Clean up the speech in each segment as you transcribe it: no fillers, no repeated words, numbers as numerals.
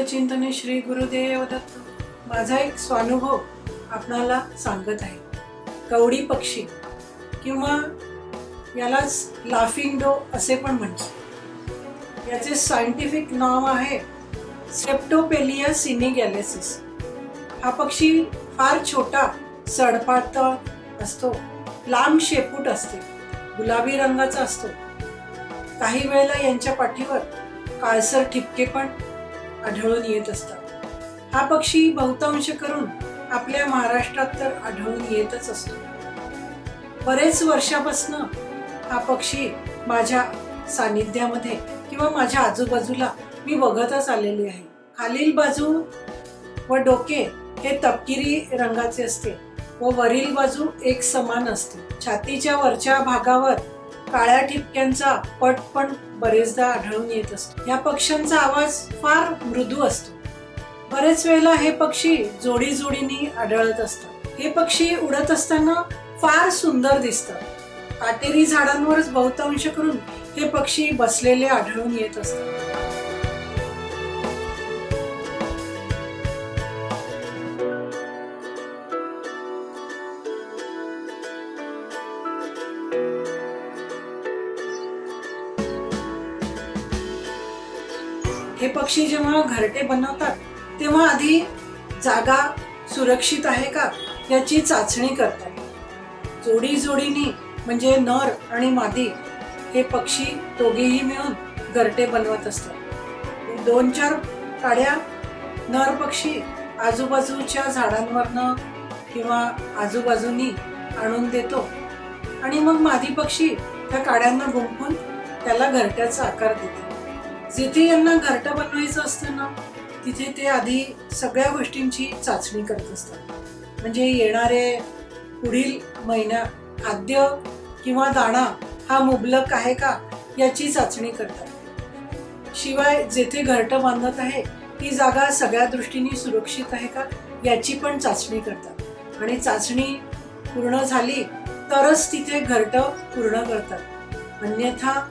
तत्वचिंतने श्री गुरुदेव दत्त। माझा एक स्वानुभव आपणाला सांगत आहे। कवडी पक्षी किंवा यालाच लाफिंग डो असे पण म्हणतात। याचे सायंटिफिक नाव आहे स्ट्रेप्टोपेलिया सिनिगॅलेसिस। हा पक्षी फार छोटा सडपातळ असतो, लांब शेपूट असते, गुलाबी रंगाचा असतो। काही वेळेला यांच्या पाठीवर काळसर ठिपके पण आढळून येत असतात। हा पक्षी बहुतांश करून आपल्या महाराष्ट्रात तर आढळून येतच असतो। बरेच वर्षापासून हा पक्षी माझ्या सानिध्यामध्ये किंवा माझ्या आजूबाजूला मी बघतच आलेली आहे। खालील बाजू व डोके हे तपकिरी रंगाचे असते व वरील बाजू एक समान असते। छातीच्या वरच्या भागावर काळ्या ठिपक्यांचा पट पण बरेचदा आढळून येत असतो। या पक्ष्यांचा आवाज फार मृदू असतो। बरेच वेळेला हे पक्षी जोडी जोडीने आढळत असतात। हे पक्षी उडत असताना फार सुंदर दिसतात। काटेरी झाडांवरच बहुतांश करून हे पक्षी बसलेले आढळून येत असतात। हे पक्षी जेव्हा घरटे बनवतात तेव्हा आधी जागा सुरक्षित आहे का याची चाचणी करतात। जोडी जोडीने म्हणजे नर आणि मादी हे पक्षी दोघेही मिळून घरटे बनवत असतात। 2-4 काड्या नर पक्षी आजूबाजूच्या झाडांवरनं किंवा आजूबाजूनी आणून देतो आणि मग मादी पक्षी त्या काड्यांना गुंफून त्याला घरट्याचा आकार देते। जिथे यांना घरटं बनवायचं असतं ना तिथे ते आधी सगळ्या गोष्टींची चाचणी करत असतात। म्हणजे येणारे पुढील महिना खाद्य किंवा दाणा हा मुबलक आहे का याची चाचणी करतात। शिवाय जेथे घरटं बांधत आहे ती जागा सगळ्या दृष्टीने सुरक्षित आहे का याची पण चाचणी करतात आणि चाचणी पूर्ण झाली तरच तिथे घरटं पूर्ण करतात। अन्यथा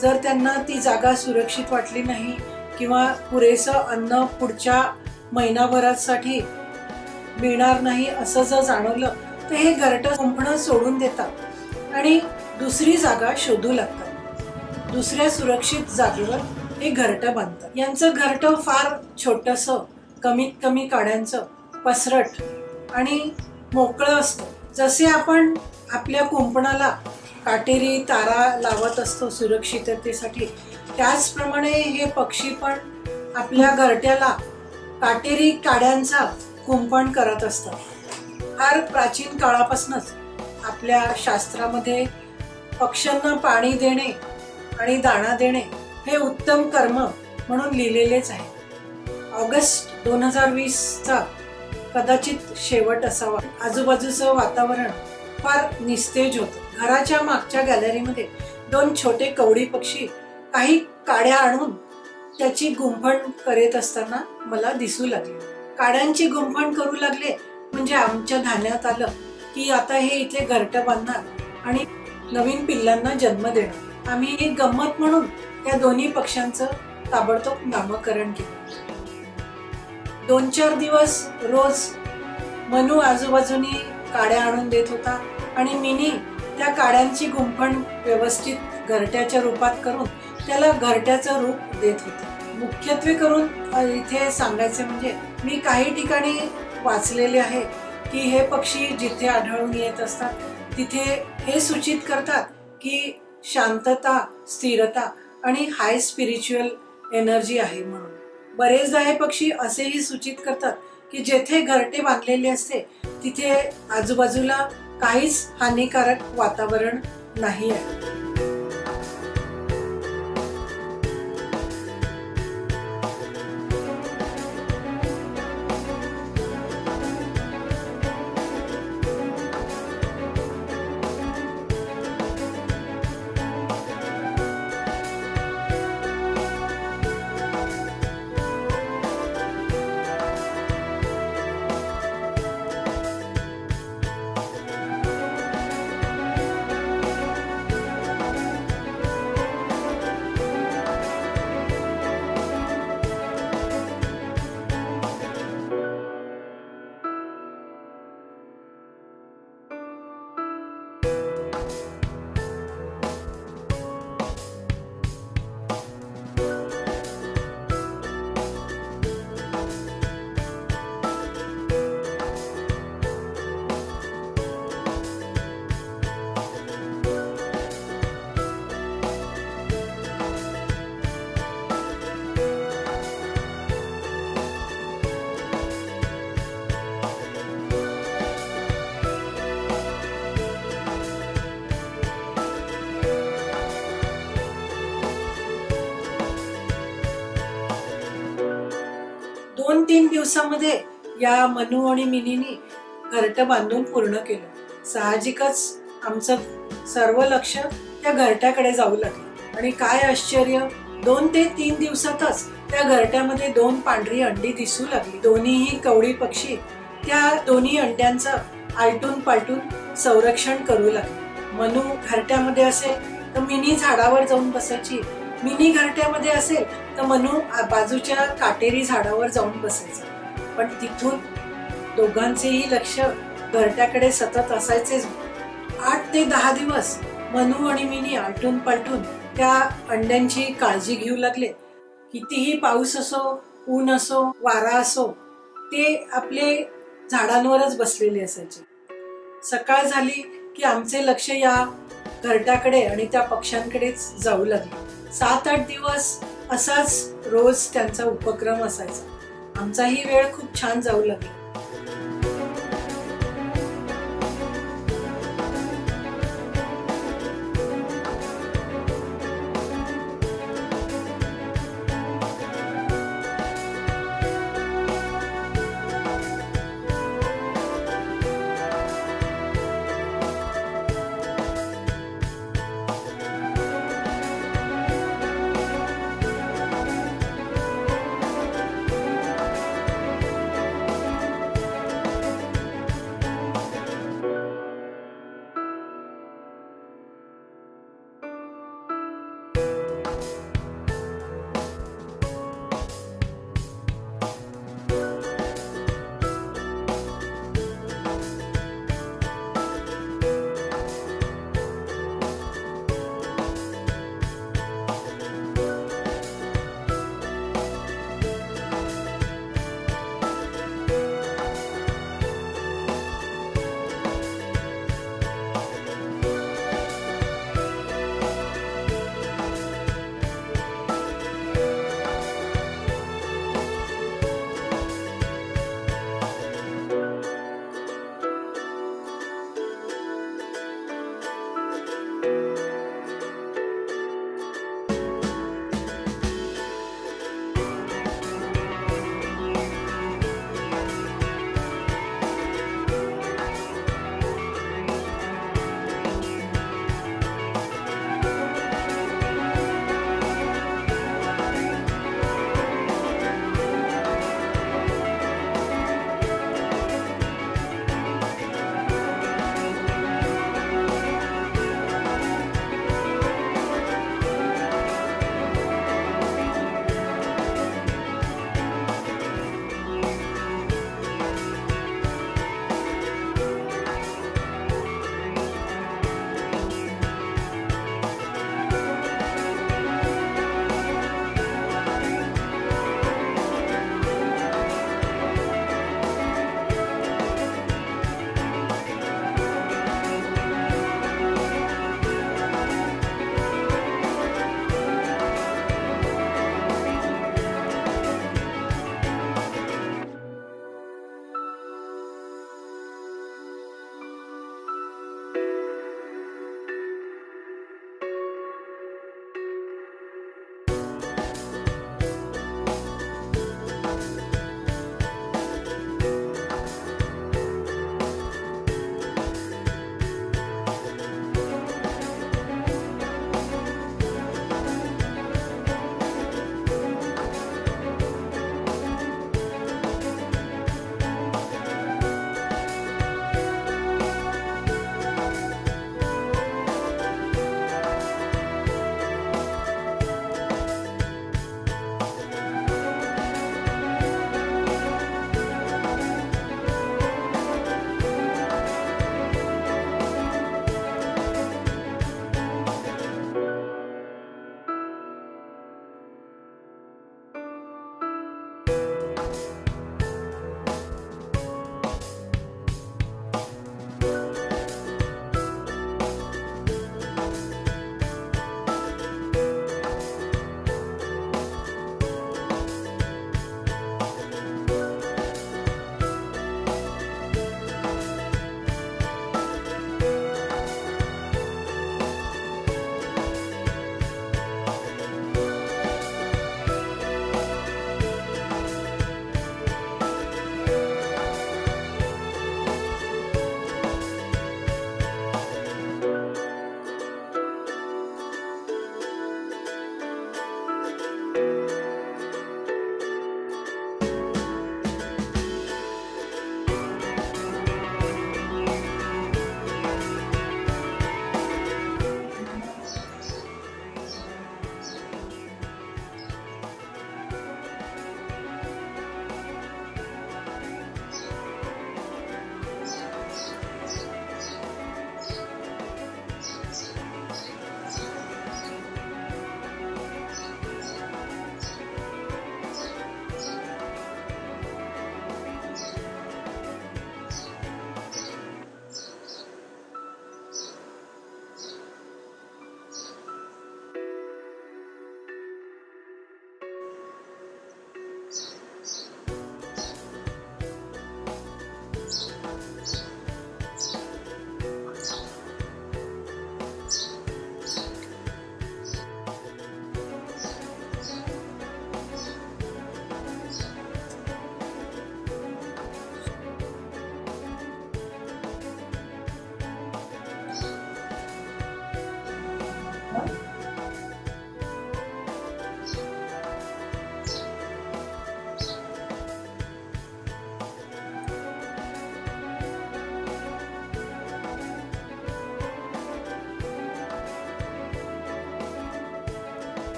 जर त्यांना ती जागा सुरक्षित वाटली नाही किंवा पुरेसं अन्न पुढच्या महिनाभरासाठी मिळणार नाही असं जर जाणवलं तर हे घरटं गुंफणं सोडून देतात आणि दुसरी जागा शोधू लागतात। दुसऱ्या सुरक्षित जागेवर हे घरटं बांधतात। यांचं घरटं फार छोटंसं, कमीत कमी काड्यांचं, पसरट आणि मोकळं असतं। जसे आपण आपल्या कुंपणाला काटेरी तारा लावत असतो सुरक्षिततेसाठी, त्याचप्रमाणे हे पक्षी पण आपल्या घरट्याला काटेरी काड्यांचा कुंपण करत असतात। फार प्राचीन काळापासूनच आपल्या शास्त्रामध्ये पक्ष्यांना पाणी देणे आणि दाणा देणे हे उत्तम कर्म म्हणून लिहिलेलेच आहे। ऑगस्ट 2020चा कदाचित शेवट असावा। आजूबाजूचं वातावरण फार निस्तेज होतं। घराच्या मागच्या गॅलरीमध्ये 2 छोटे कवडी पक्षी काही काड्या आणून त्याची गुंफण करीत असताना मला दिसू लागले। काड्यांची गुंफण करू लागले म्हणजे आमच्या ध्यानात आलं की आता हे इथे घरटं बांधणार आणि नवीन पिल्लांना जन्म देणार। आम्ही एक गंमत म्हणून या दोन्ही पक्ष्यांचं ताबडतोब नामकरण केलं। 2-4 दिवस रोज मनू आजूबाजूनी काड्या आणून देत होता आणि मिनी त्या काड्यांची गुंफण व्यवस्थित घरट्याच्या रूपात करून त्याला घरट्याचं रूप देत होते। मुख्यत्वे करून इथे सांगायचे म्हणजे मी काही ठिकाणी वाचलेले आहे की हे पक्षी जिथे आढळून येत असतात तिथे हे सूचित करतात की शांतता, स्थिरता आणि हाय स्पिरिच्युअल एनर्जी आहे म्हणून। बरेचदा हे पक्षी असेही सूचित करतात की जेथे घरटे बांधलेले असते तिथे आजूबाजूला काहीच हानिकारक वातावरण नाही आहे। 2-3 दिवसामध्ये या मनू आणि मिनीनी घरटं बांधून पूर्ण केलं. साहजिकच आमचं सर्व लक्ष त्या घरट्याकडे जाऊ लागलं आणि काय आश्चर्य, 2 ते 3 दिवसातच त्या घरट्यामध्ये 2 पांढरी अंडी दिसू लागली. दोन्हीही कवडी पक्षी त्या दोन्ही अंड्यांचं आलटून पालटून संरक्षण करू लागले. मनू घरट्यामध्ये असेल तर मिनी झाडावर जाऊन बसायची, मिनी घरट्यामध्ये असेल तर मनू बाजूच्या काटेरी झाडावर जाऊन बसायचा. पण तिथून दोघांचेही लक्ष घरट्याकडे सतत असायचेच. 8 ते 10 दिवस मनू आणि मिनी आलटून पालटून त्या अंड्यांची काळजी घेऊ लागले. कितीही पाऊस असो, ऊन असो, वारा असो, ते आपले झाडांवरच बसलेले असायचे. सकाळ झाली की आमचे लक्ष या घरट्याकडे आणि त्या पक्ष्यांकडेच जाऊ लागले. 7-8 दिवस असाच रोज त्यांचा उपक्रम असायचा. आमचाही वेळ खूप छान जाऊ लागला.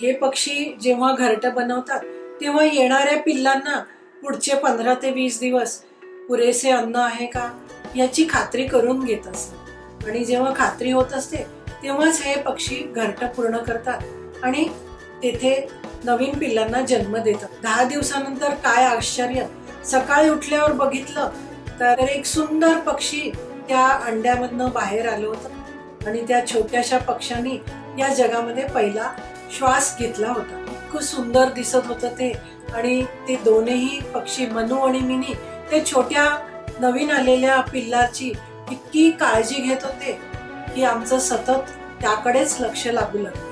हे पक्षी जेव्हा घरटं बनवतात तेव्हा येणाऱ्या पिल्लांना पुढचे 15 ते 20 दिवस पुरेसे अन्न आहे का याची खात्री करून घेत असतात. आणि जेव्हा खात्री होत असते तेव्हाच हे पक्षी घरटं पूर्ण करतात आणि तेथे नवीन पिल्लांना जन्म देतात. 10 दिवसानंतर काय आश्चर्य, सकाळी उठल्यावर बघितलं तर एक सुंदर पक्षी त्या अंड्यामधनं बाहेर आलं होतं आणि त्या छोट्याशा पक्ष्याने या जगामध्ये पहिला श्वास घेतला होता. इतकं सुंदर दिसत होतं ते. आणि ते दोन्ही पक्षी मनू आणि मिनी ते छोट्या नवीन आलेल्या पिल्लाची इतकी काळजी घेत होते की आमचं सतत त्याकडेच लक्ष लागू लागलं.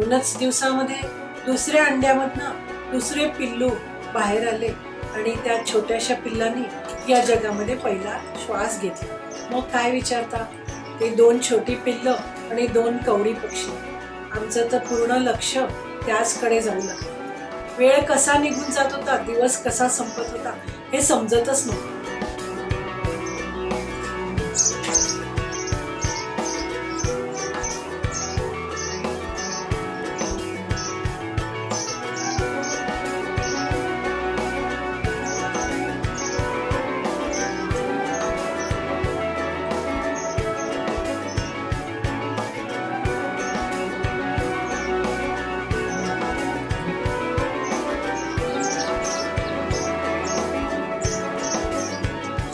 2च दिवसामध्ये दुसऱ्या अंड्यामधनं दुसरे पिल्लू बाहेर आले आणि त्या छोट्याशा पिल्लांनी या जगामध्ये पहिला श्वास घेतला. मग काय विचारता, ते 2 छोटी पिल्लं आणि 2 कवडी पक्षी. आमचं तर पूर्ण लक्ष त्याचकडे जाऊ लागलं. वेळ कसा निघून जात होता, दिवस कसा संपत होता हे समजतच नव्हतं.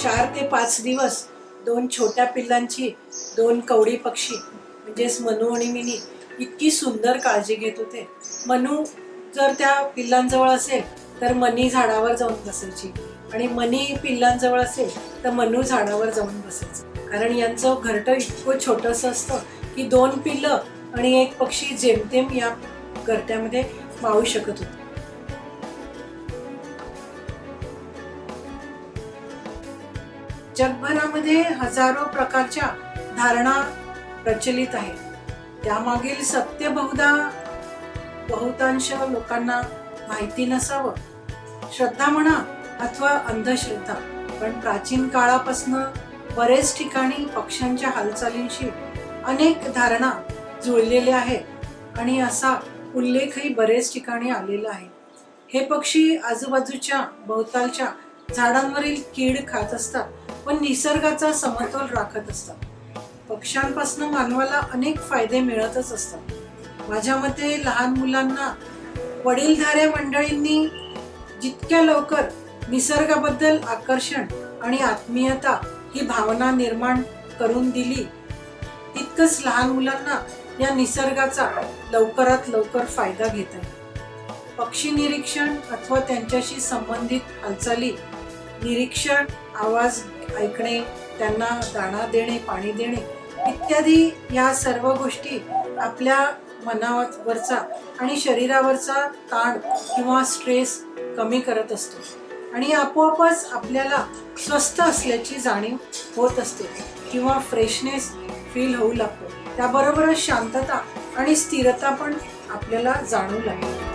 चार ते 5 दिवस 2 छोट्या पिल्लांची 2 कवडी पक्षी म्हणजेच मनू आणि मिनी इतकी सुंदर काळजी घेत होते. मनू जर त्या पिल्लांजवळ असेल तर मनी झाडावर जाऊन बसायची आणि मनी पिल्लांजवळ असेल तर मनू झाडावर जाऊन बसायचं. कारण यांचं घरटं इतकं छोटंसं असतं की 2 पिल्लं आणि 1 पक्षी जेमतेम या घरट्यामध्ये मावू शकत होते. जगभरामध्ये हजारो प्रकारच्या धारणा प्रचलित आहेत. त्यामागील सत्य बहुतांश लोकांना माहिती नसावं. श्रद्धा म्हणा अथवा अंधश्रद्धा, पण प्राचीन काळापासून बरेच ठिकाणी पक्ष्यांच्या हालचालींशी अनेक धारणा जुळलेल्या आहेत आणि असा उल्लेखही बरेच ठिकाणी आलेला आहे. हे पक्षी आजूबाजूच्या भोवतालच्या झाडांवरील कीड खात असतात पण निसर्गाचा समतोल राखत असतात. पक्ष्यांपासून मानवाला अनेक फायदे मिळतच असतात. माझ्या मते लहान मुलांना वडीलधाऱ्या मंडळींनी जितक्या लवकर निसर्गाबद्दल आकर्षण आणि आत्मीयता ही भावना निर्माण करून दिली तितकंच लहान मुलांना या निसर्गाचा लवकरात लवकर फायदा घेता येईल. पक्षी निरीक्षण अथवा त्यांच्याशी संबंधित हालचाली निरीक्षण, आवाज ऐकणे, त्यांना दाणा देणे, पाणी देणे इत्यादी या सर्व गोष्टी आपल्या मनावरचा आणि शरीरावरचा ताण किंवा स्ट्रेस कमी करत असतो आणि आपोआपच आपल्याला स्वस्थ असल्याची जाणीव होत असते किंवा फ्रेशनेस फील होऊ लागतो. त्याबरोबरच शांतता आणि स्थिरता पण आपल्याला जाणवू लागते.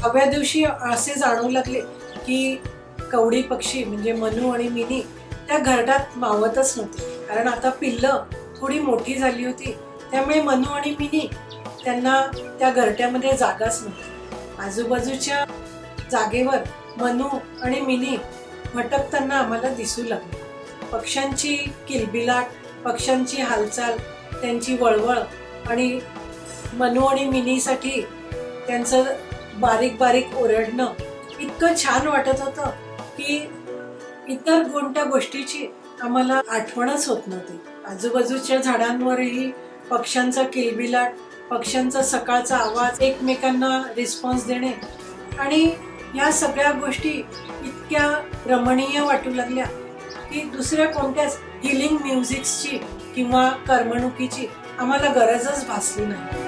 हव्या दिवशी असे जाणवू लागले की कवडी पक्षी म्हणजे मनू आणि मिनी त्या घरट्यात मावतच नव्हते. कारण आता पिल्लं थोडी मोठी झाली होती, त्यामुळे मनू आणि मिनी त्यांना त्या घरट्यामध्ये जागाच नव्हती. आजूबाजूच्या जागेवर मनू आणि मिनी भटकताना आम्हाला दिसू लागले. पक्ष्यांची किलबिलाट, पक्ष्यांची हालचाल, त्यांची वळवळ आणि मनू आणि मिनीसाठी त्यांचं बारीक बारीक ओरडणं इतकं छान वाटत होतं की इतर कोणत्या गोष्टीची आम्हाला आठवणच होत नव्हती. आजूबाजूच्या झाडांवरही पक्ष्यांचा किलबिलाट, पक्ष्यांचा सकाळचा आवाज, एकमेकांना रिस्पॉन्स देणे आणि या सगळ्या गोष्टी इतक्या रमणीय वाटू लागल्या की दुसऱ्या कोणत्याच हिलिंग म्युझिक्सची किंवा करमणुकीची आम्हाला गरजच भासली नाही.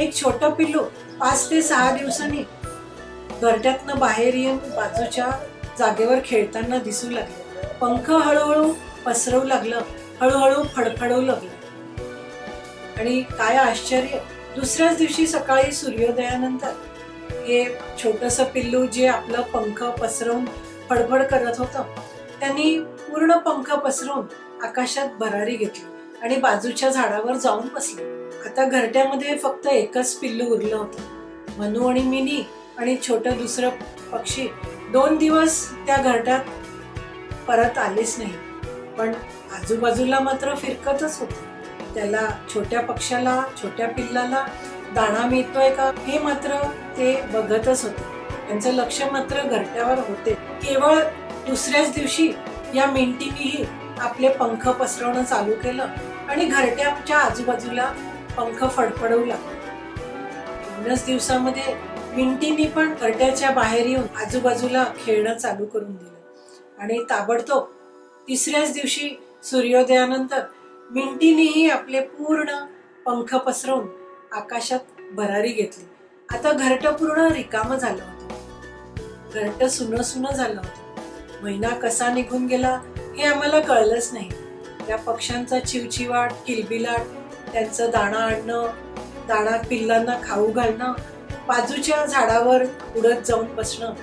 एक छोटं पिल्लू 5 ते 6 दिवसांनी घरट्यातनं बाहेर येऊन बाजूच्या जागेवर खेळताना दिसू लागले. पंख हळूहळू पसरवू लागलं, हळूहळू फडफडवू लागलं. आणि काय आश्चर्य, दुसऱ्याच दिवशी सकाळी सूर्योदयानंतर हे छोटंसं पिल्लू जे आपलं पंख पसरवून फडफड करत होतं, त्यांनी पूर्ण पंख पसरवून आकाशात भरारी घेतली आणि बाजूच्या झाडावर जाऊन बसले. आता घरट्यामध्ये फक्त एकच पिल्लू उरलं होतं. मनू आणि मिनी आणि छोटं दुसरं पक्षी 2 दिवस त्या घरट्यात परत आलेच नाही, पण आजूबाजूला मात्र फिरकतच होते. त्याला छोट्या पक्षाला, छोट्या पिल्लाला दाणा मिळतोय का हे मात्र ते बघतच होते. त्यांचं लक्ष मात्र घरट्यावर होते. केवळ दुसऱ्याच दिवशी या मिंटीनेही आपले पंख पसरवणं चालू केलं आणि घरट्याच्या आजूबाजूला पंख फडफडवू लागले. 2च दिवसामध्ये मिंटीनी पण घरट्याच्या बाहेर येऊन आजूबाजूला खेळणं चालू करून दिलं आणि ताबडतोब 3ऱ्याच दिवशी सूर्योदयानंतर मिंटीनेही आपले पूर्ण पंख पसरवून आकाशात भरारी घेतली. आता घरटं पूर्ण रिकामं झालं होतं. घरटं सुनं सुनं झालं होतं. महिना कसा निघून गेला हे आम्हाला कळलंच नाही. त्या पक्ष्यांचा चिवचिवाट, किलबिलाट, त्यांचं दाणा आणणं, दाणा पिल्लांना खाऊ घालणं, बाजूच्या झाडावर उडत जाऊन बसणं,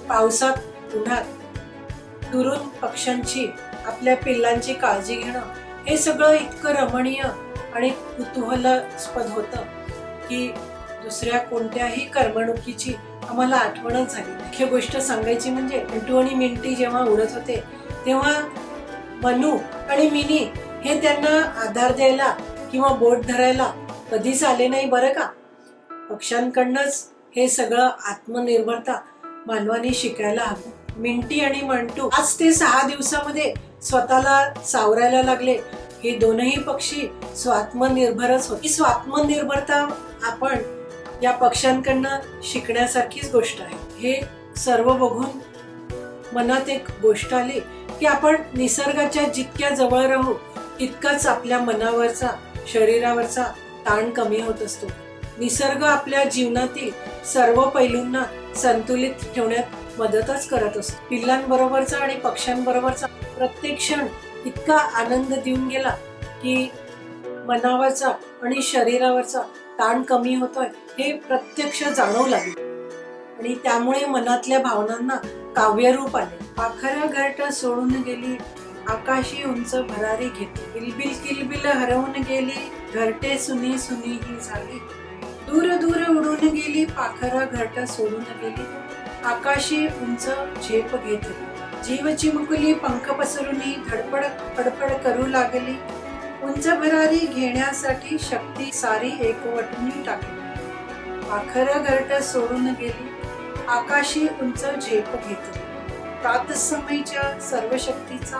पावसात उन्हात दुरून पक्ष्यांची आपल्या पिल्लांची काळजी घेणं, हे सगळं इतकं रमणीय आणि कुतूहलास्पद होतं की दुसऱ्या कोणत्याही करमणुकीची आम्हाला आठवणच झाली. मुख्य गोष्ट सांगायची म्हणजे मंटू आणि मिंटी जेव्हा उडत होते तेव्हा मनू आणि मिनी हे त्यांना आधार द्यायला किंवा बोट धरायला कधीच आले नाही बरं का. पक्ष्यांकडनंच हे सगळं आत्मनिर्भरता मानवाने शिकायला हवं. मिंटी आणि मंटू आज ते 6 दिवसामध्ये स्वतःला सावरायला लागले. हे दोनही पक्षी स्वात्मनिर्भरच होते. ही स्वात्मनिर्भरता आपण या पक्ष्यांकडनं शिकण्यासारखीच गोष्ट आहे. हे सर्व बघून मनात एक गोष्ट आली की आपण निसर्गाच्या जितक्या जवळ राहू तितकाच आपल्या मनावरचा, शरीरावरचा ताण कमी होत असतो. निसर्ग आपल्या जीवनातील सर्व पैलूंना संतुलित ठेवण्यात मदतच करत असतो. पिल्लांबरोबरचा आणि पक्ष्यांबरोबरचा प्रत्येक क्षण इतका आनंद देऊन गेला की मनावरचा आणि शरीरावरचा ताण कमी होतोय हे प्रत्यक्ष जाणवू लागले आणि त्यामुळे मनातल्या भावनांना काव्यरूप आले. पाखरं घरटं सोडून गेली, आकाशी उंच भरारी घेतली, किलबिल किलबिल हरवून गेली, घरटे सुनी सुनी ही झाली, दूर दूर उडून गेली, पाखरं घरटं सोडून गेली, आकाशी उंच झेप घेतली, जीव चिमुकली पंख पसरुनी धडपड फडफड करू लागली, उंच भरारी घेण्यासाठी शक्ती सारी एकवटून टाकली, पाखरं घरटं सोडून गेली, आकाशी उंच झेप घेतली, प्रातसमयीच्या सर्व शक्तीचा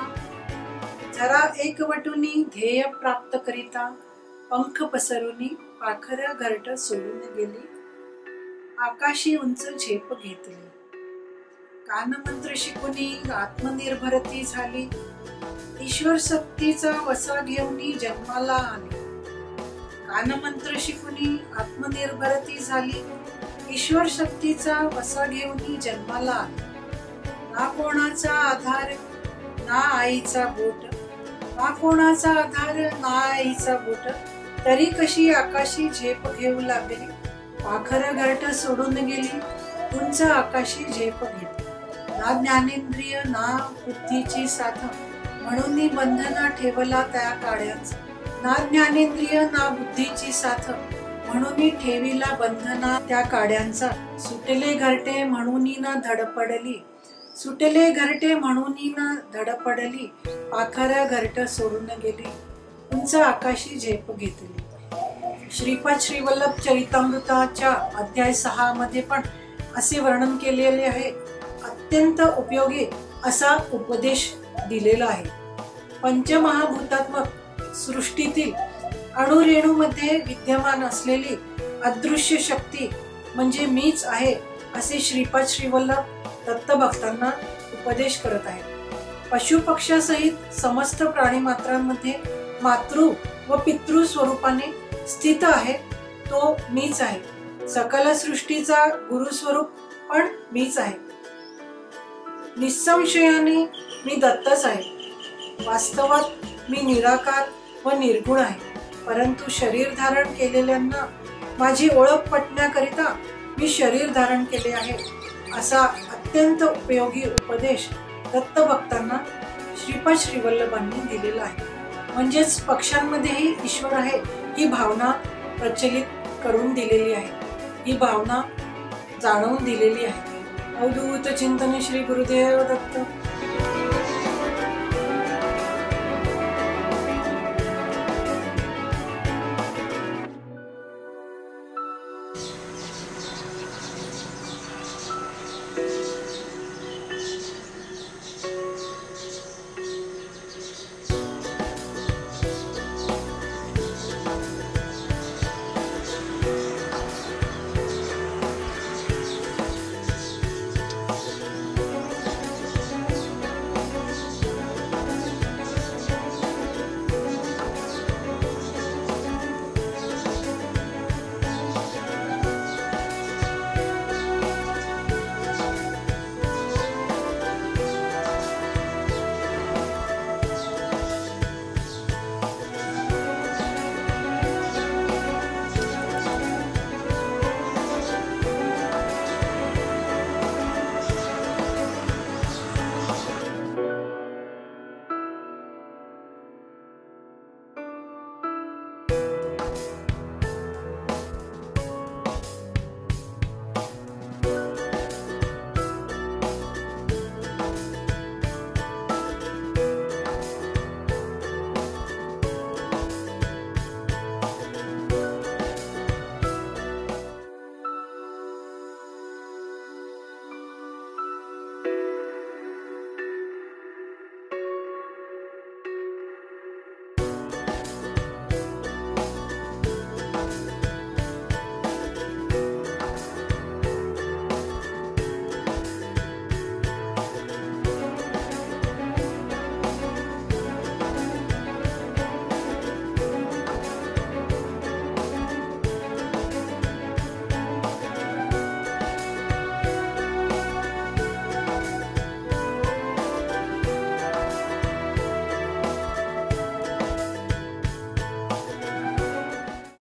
जरा एकवटूनी ध्येय प्राप्त करिता पंख पसरुनी पाखरं घरटं सोडून गेली, आकाशी उंच झेप घेतली, कानमंत्र शिकुनी आत्मनिर्भरती झाली, ईश्वर शक्तीचा वसा घेऊनी जन्माला आली, कानमंत्र शिकुनी आत्मनिर्भरती झाली, ईश्वर शक्तीचा वसा घेऊनी जन्माला आली, ना कोणाचा आधार ना आईचा बोट, ना कोणाचा आधार ना आईचा बोट, तरी कशी आकाशी झेप घेऊ लागली, पाखरं घरटं सोडून गेली, उंच आकाशी झेप घेतली, ना ज्ञानेंद्रिय ना बुद्धीची साथ म्हणून बंधना ठेवला त्या काड्यांचा, ना ज्ञानेंद्रिय ना बुद्धीची साथ म्हणून ठेविला बंधना त्या काड्यांचा, सुटले घरटे म्हणून ना धडपडली, सुटले घरटे म्हणून ना धडपडली, पाखरं घरटं सोडून गेली, उंच आकाशी झेप घेतली. श्रीपाद श्रीवल्लभ चरितामृताच्या अध्याय 6 मध्ये पण असे वर्णन केलेले आहे. अत्यंत उपयोगी असा उपदेश दिलेला आहे. पंचमहाभूतात्मक सृष्टीतील अणुरेणूमध्ये विद्यमान असलेली अदृश्य शक्ती म्हणजे मीच आहे असे श्रीपाद श्रीवल्लभ दत्तभक्तांना उपदेश करत आहेत. पशु पक्ष्यासहित समस्त प्राणीमात्रांमध्ये मातृ व पितृ स्वरूपाने स्थित आहे तो मीच आहे. सकल सृष्टीचा गुरुस्वरूप पण मीच आहे. निसंशयाने मी दत्तच आहे. वास्तवात मी निराकार व निर्गुण आहे. परंतु शरीर धारण केलेल्यांना माझी ओळख पटण्याकरिता मी शरीर धारण केले आहे असा अत्यंत उपयोगी उपदेश दत्तभक्तांना श्रीपाद श्रीवल्लभांनी दिलेला आहे. म्हणजेच पक्ष्यांमध्येही ईश्वर आहे ही भावना प्रचलित करून दिलेली आहे. ही भावना जाणवून दिलेली आहे. अवधूत चिंतन श्री गुरुदेव दत्त.